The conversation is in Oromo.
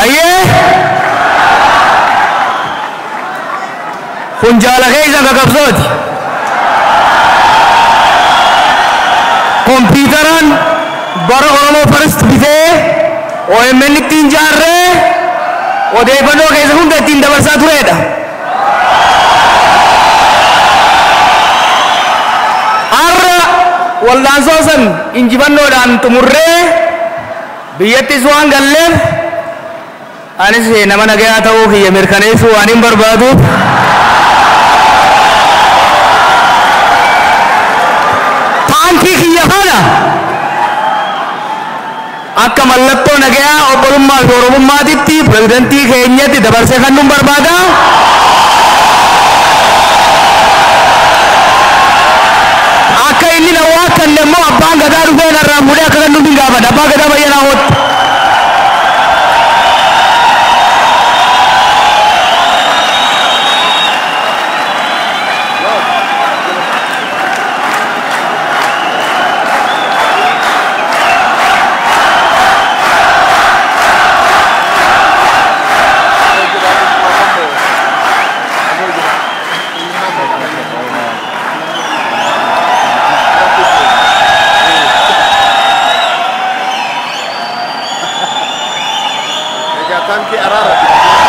Aye kun jala keessa kakabsooti kompiitaraan bara Oromoo First bitee OMN ittiin jaarree odeeffannoo keessa hunda ittiin dabarsaa turedha. Har'a waldaansoo san injifannoodhaan xumurree biyyattis waan galleef anis nama nagayaa ta'uu kiyya mirkaneessuu waan hin barbaaduuf taankii kiyya kana akka mallattoo nagayaa obbolummaa fi oromummaatitti pirezidantii keenyatti dabarsee kan nun barbaada. Akka inni na waakkanne immoo abbaan gadaa dhufee narraa fuudhee akka kan nuti hin gaafadha. Abbaa gadaa bayyanaa hooti. Tanki Arara.